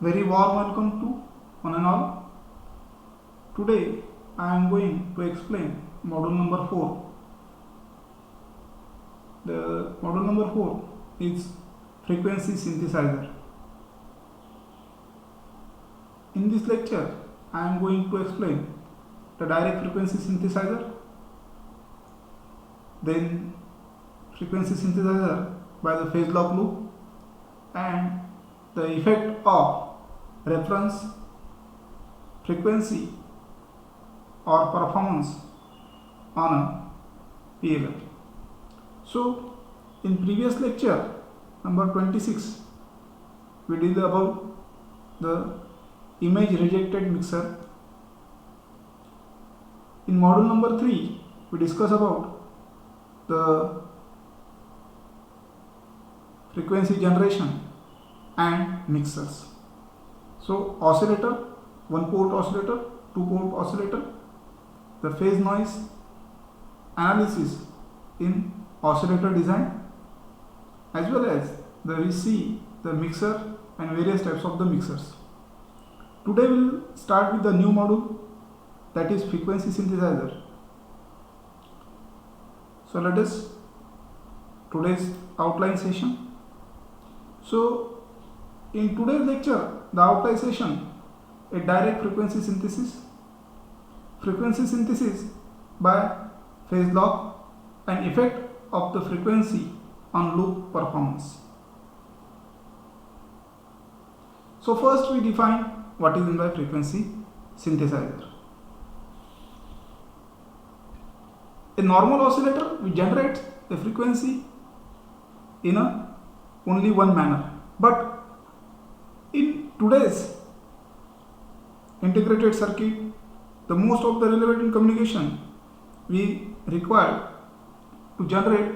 Very warm welcome to one and all. Today I am going to explain module number 4. The module number 4 is frequency synthesizer. In this lecture I am going to explain the direct frequency synthesizer, then frequency synthesizer by the phase lock loop, and the effect of reference frequency or performance on a PLL. So in previous lecture number 26 we did about the image rejected mixer. In module number 3 we discuss about the frequency generation and mixers. So oscillator, one port oscillator, two port oscillator, the phase noise analysis in oscillator design, as well as we see the mixer and various types of the mixers. Today we will start with the new module, that is frequency synthesizer. So let us today's outline session. So in today's lecture, the outline session, a direct frequency synthesis by phase lock, and effect of the frequency on loop performance. So first we define what is meant by frequency synthesizer. A normal oscillator we generate a frequency in only one manner, but in today's integrated circuit, the most of the relevant communication we require to generate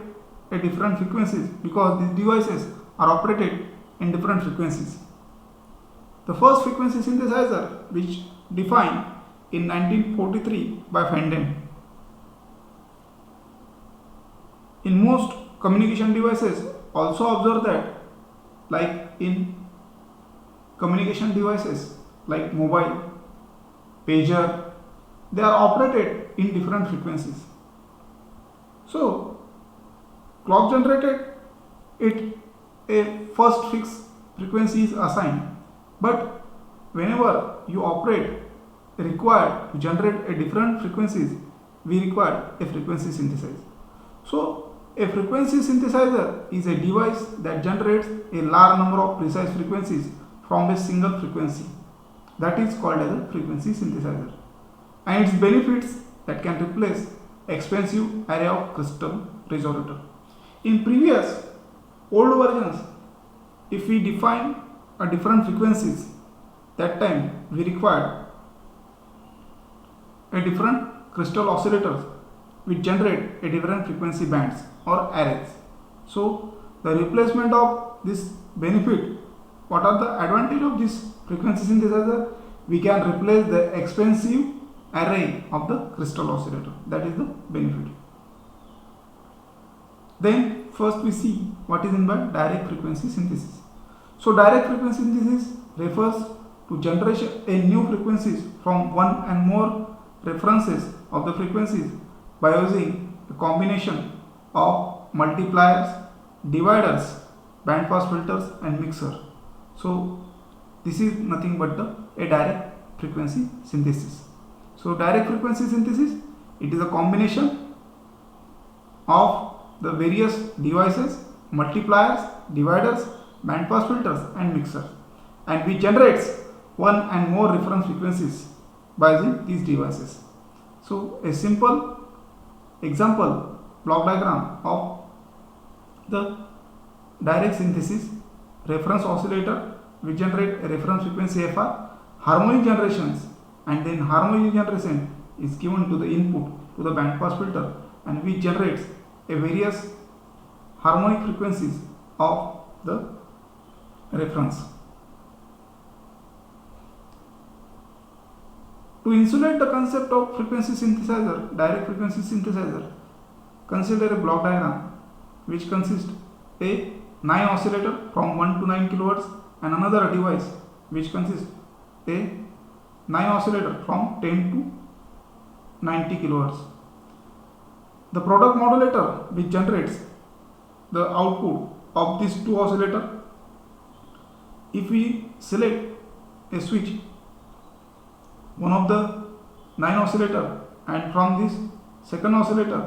a different frequencies, because these devices are operated in different frequencies. The first frequency synthesizer, which defined in 1943 by Fendman. In most communication devices, also observe that, like in communication devices like mobile, pager, they are operated in different frequencies. So clock generated, it a first fixed frequency is assigned, but whenever you operate required to generate a different frequencies, we require a frequency synthesizer. So a frequency synthesizer is a device that generates a large number of precise frequencies from a single frequency. That is called as a frequency synthesizer. And its benefits that can replace expensive array of crystal resolutor. In previous old versions, if we define a different frequencies, that time we required a different crystal oscillators which generate a different frequency bands or arrays. So the replacement of this benefit, what are the advantage of this frequency synthesizer? We can replace the expensive array of the crystal oscillator. That is the benefit. Then first we see what is meant by direct frequency synthesis. So direct frequency synthesis refers to generation a new frequencies from one and more references of the frequencies by using a combination of multipliers, dividers, band pass filters and mixer. So this is nothing but a direct frequency synthesis. So direct frequency synthesis, it is a combination of the various devices, multipliers, dividers, band pass filters and mixer, and we generates one and more reference frequencies by using these devices. So a simple example block diagram of the direct synthesis: reference oscillator, we generate a reference frequency FR, harmonic generations, and then harmonic generation is given to the input to the band pass filter, and we generate a various harmonic frequencies of the reference. To insulate the concept of frequency synthesizer, direct frequency synthesizer, consider a block diagram which consists a 9 oscillator from 1 to 9 kHz and another device which consists a 9 oscillator from 10 to 90 kilohertz. The product modulator which generates the output of these two oscillator, if we select a switch, one of the 9 oscillator, and from this second oscillator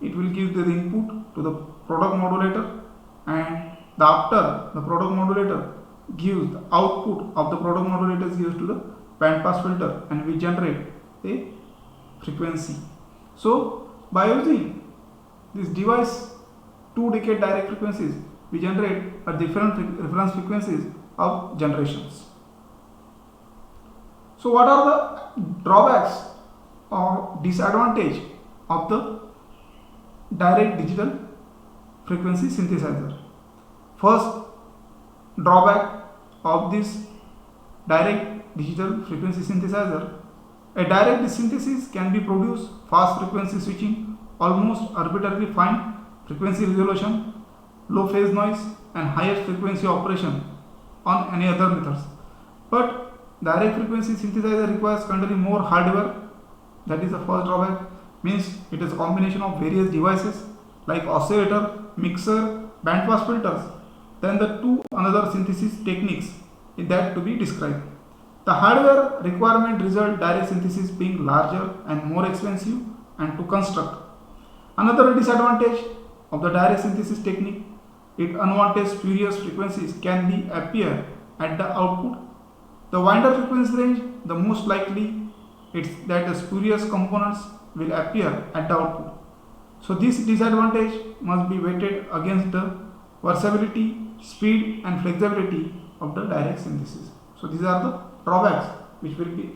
it will give the input to the product modulator, and after the product modulator gives the output of the product modulator gives to the band pass filter, and we generate a frequency. So by using this device, two decade direct frequencies, we generate a different reference frequencies of generations. So what are the drawbacks or disadvantage of the direct digital frequency synthesizer? First drawback of this direct digital frequency synthesizer: a direct synthesis can be produced fast frequency switching, almost arbitrarily fine frequency resolution, low phase noise, and highest frequency operation on any other methods. But direct frequency synthesizer requires currently more hardware. That is the first drawback. Means it is a combination of various devices like oscillator, mixer, band pass filters. Then the two another synthesis techniques in that to be described. The hardware requirement result direct synthesis being larger and more expensive and to construct. Another disadvantage of the direct synthesis technique, it unwanted spurious frequencies can be appear at the output. The wider frequency range, the most likely it's that the spurious components will appear at the output. So this disadvantage must be weighted against the versatility, speed and flexibility of the direct synthesis. So these are the drawbacks which will be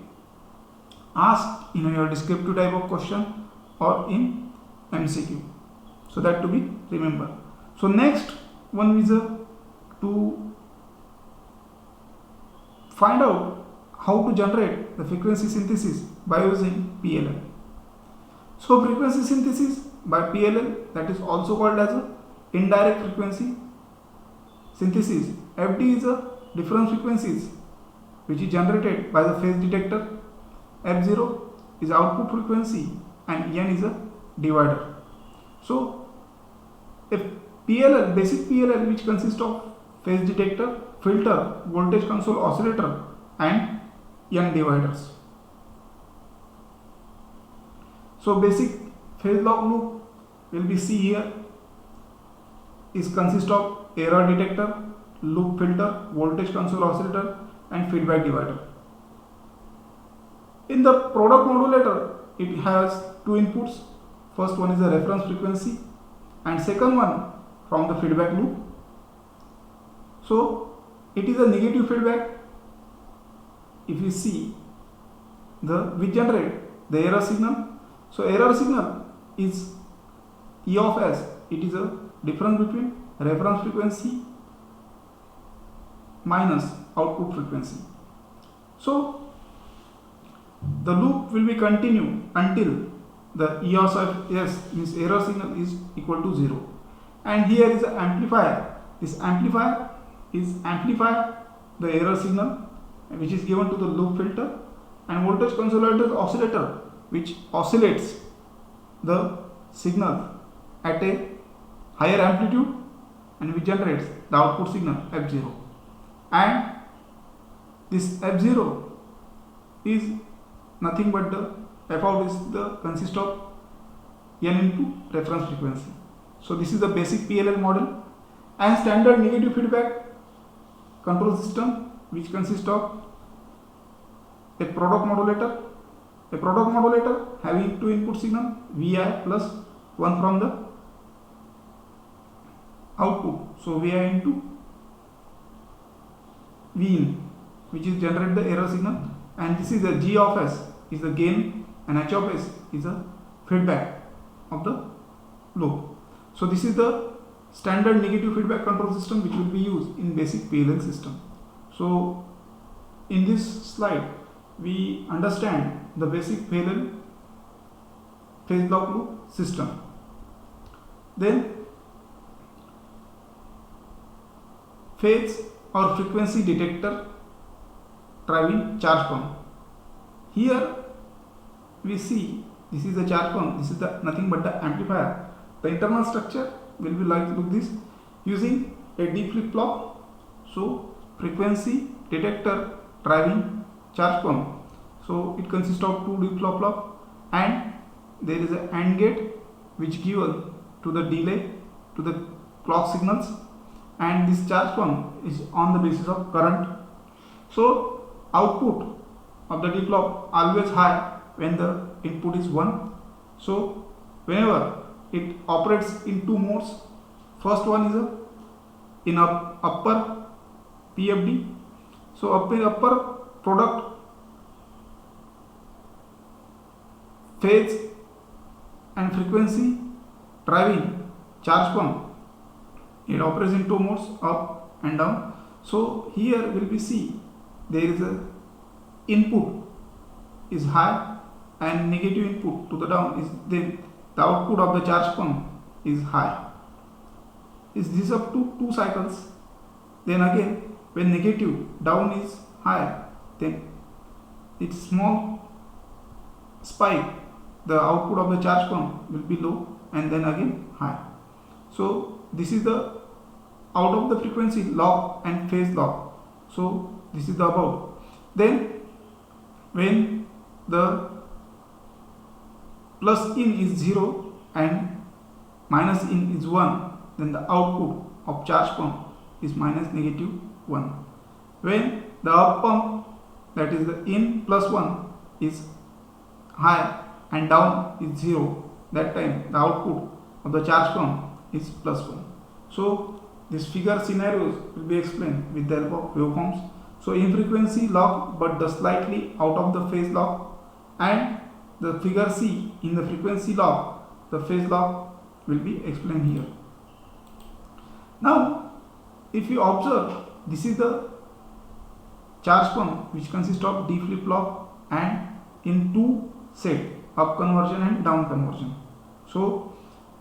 asked in your descriptive type of question or in MCQ. So that to be remembered. So next one is to find out how to generate the frequency synthesis by using PLL. So frequency synthesis by PLL, that is also called as a indirect frequency synthesis. FD is a difference frequencies which is generated by the phase detector. F0 is output frequency and N is a divider. So a PLL, basic PLL, which consists of phase detector, filter, voltage console oscillator and N dividers. So basic phase lock loop will be see here is consist of error detector, loop filter, voltage console oscillator and feedback divider. In the product modulator, it has two inputs. First one is the reference frequency and second one from the feedback loop. So it is a negative feedback. If you see we generate the error signal. So error signal is E of S. It is a difference between reference frequency minus output frequency. So the loop will be continued until the E of S means error signal is equal to 0. And here is an amplifier. This amplifier is amplify the error signal which is given to the loop filter, and voltage console oscillator which oscillates the signal at a higher amplitude and which generates the output signal F0. And this F0 is nothing but the F out is the consist of N into reference frequency. So this is the basic PLL model. And standard negative feedback control system which consists of a product modulator having two input signal Vi plus one from the output. So Vi into Vin which is generate the error signal, and this is the G of S is the gain and H of S is the feedback of the loop. So this is the standard negative feedback control system which will be used in basic PLL system. So in this slide we understand the basic PLL phase lock loop system. Then phase or frequency detector driving charge pump. Here we see this is the charge pump, this is the nothing but the amplifier. The internal structure will be like this, using a D flip-flop. So frequency detector driving charge pump. So it consists of two D flip-flop, and there is a AND gate which given to the delay to the clock signals, and this charge pump is on the basis of current. So output of the D flip always high when the input is 1. So whenever it operates in two modes, first one is in upper PFD. So upper product phase and frequency driving charge pump, it operates in two modes, up and down. So here will be see there is a input is high and negative input to the down is, then the output of the charge pump is high. Is this up to 2 cycles? Then again when negative down is high, then its small spike, the output of the charge pump will be low and then again high. So this is the out of the frequency lock and phase lock. So this is the above. Then when the plus in is 0 and minus in is 1, then the output of charge pump is minus negative 1. When the up pump, that is the in plus 1 is high and down is 0, that time the output of the charge pump is plus 1. So this figure scenarios will be explained with the help of waveforms. So in frequency lock but the slightly out of the phase lock, and the figure C in the frequency lock, the phase lock will be explained here. Now if you observe, this is the charge pump which consists of D flip-flop and in two set, up conversion and down conversion. So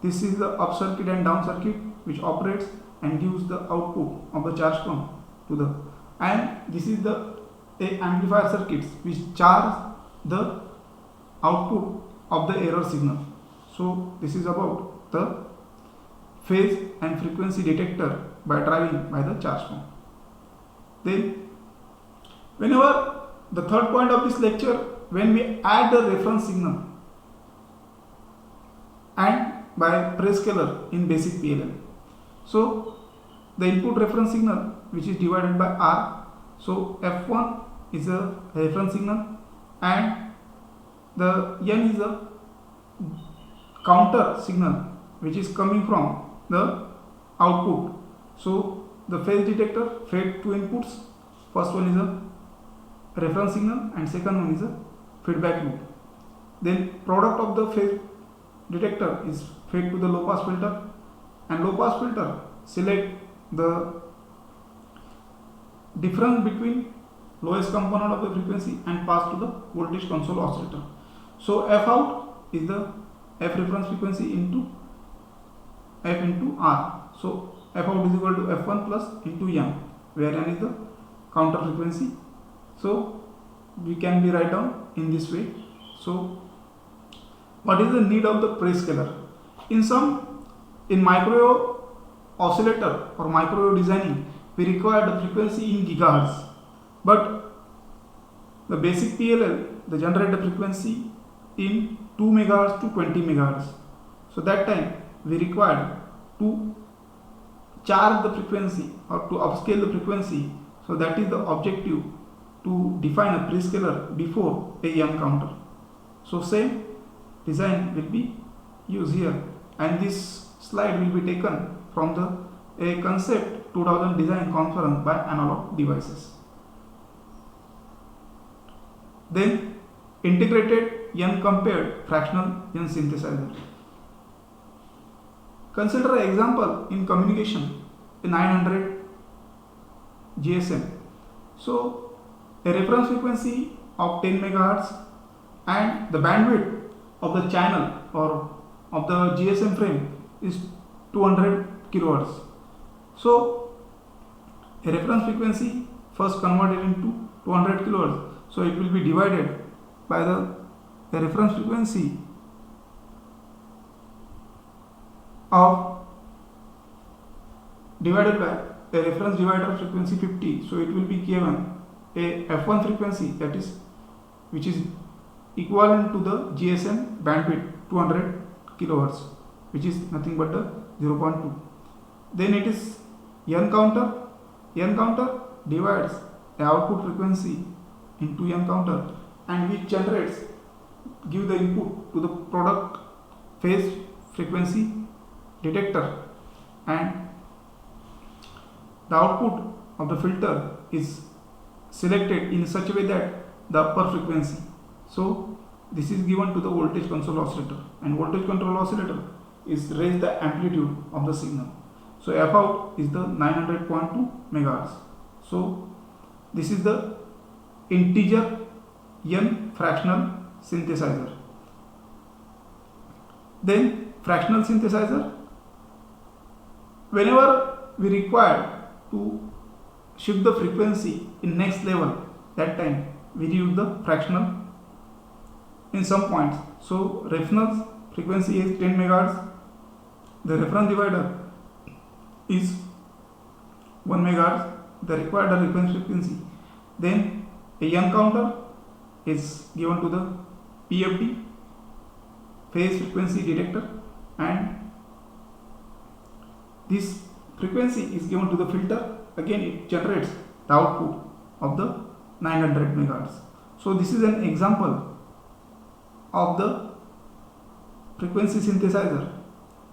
this is the up circuit and down circuit which operates and gives the output of the charge pump to the, and this is the amplifier circuits which charge the output of the error signal. So this is about the phase and frequency detector by driving by the charge pump. Then whenever the third point of this lecture, when we add the reference signal and by Prescaler in basic PLL. So the input reference signal which is divided by R. So F1 is a reference signal and the N is a counter signal which is coming from the output. So the phase detector fed two inputs. First one is a reference signal and second one is a feedback loop. Then product of the phase detector is fed to the low pass filter, and low pass filter select the difference between lowest component of the frequency and pass to the voltage console oscillator. So F out is the F reference frequency into F into R. So F out is equal to F1 plus into N, where N is the counter frequency. So we can be write down in this way. So what is the need of the Prescaler? In microwave oscillator or microwave designing, we require the frequency in gigahertz, but the basic PLL, they generate the frequency in 2 megahertz to 20 megahertz. So that time we required to charge the frequency or to upscale the frequency. So that is the objective, to define a Prescaler before a N counter. So same design will be used here, and this slide will be taken from the a concept 2000 design conference by Analog Devices. Then integrated N compared fractional N synthesizer. Consider an example in communication, a 900 GSM. So a reference frequency of 10 megahertz and the bandwidth of the channel or of the GSM frame is 200 kilohertz. So a reference frequency first convert it into 200 kilohertz. So it will be divided by the reference frequency of divided by a reference divider frequency 50. So it will be given a F1 frequency, that is which is equivalent to the GSM bandwidth 200 kilohertz, which is nothing but the 0.2. Then it is N counter. N counter divides the output frequency into N counter, and which generates, give the input to the product phase frequency detector, and the output of the filter is selected in such a way that the upper frequency. So this is given to the voltage control oscillator, and voltage control oscillator is raise the amplitude of the signal. So F out is the 900.2 megahertz. So this is the integer N fractional synthesizer. Then fractional synthesizer, whenever we require to shift the frequency in next level, that time we use the fractional in some points. So reference frequency is 10 megahertz, the reference divider is 1 megahertz, the required reference frequency. Then a N counter is given to the PFD phase frequency detector, and this frequency is given to the filter. Again it generates the output of the 900 megahertz. So this is an example of the frequency synthesizer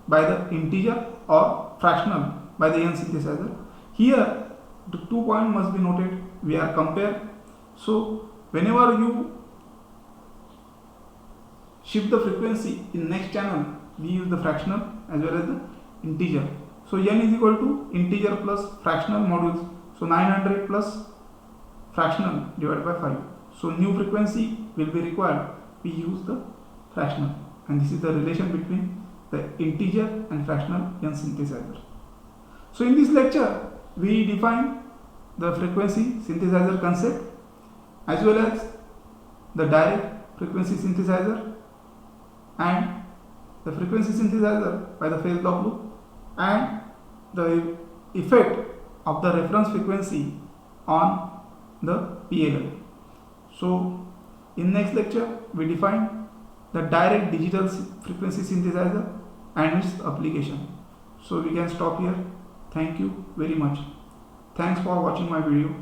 by the integer or fractional by the N synthesizer. Here the 2 points must be noted. We are compare. So whenever you shift the frequency in next channel, we use the fractional as well as the integer. So N is equal to integer plus fractional modules. So 900 plus fractional divided by 5. So new frequency will be required. We use the fractional, and this is the relation between the integer and fractional N synthesizer. So in this lecture we define the frequency synthesizer concept as well as the direct frequency synthesizer and the frequency synthesizer by the phase lock loop, and the effect of the reference frequency on the PLL. So in next lecture we define the direct digital frequency synthesizer and its application. So we can stop here. Thank you very much. Thanks for watching my video.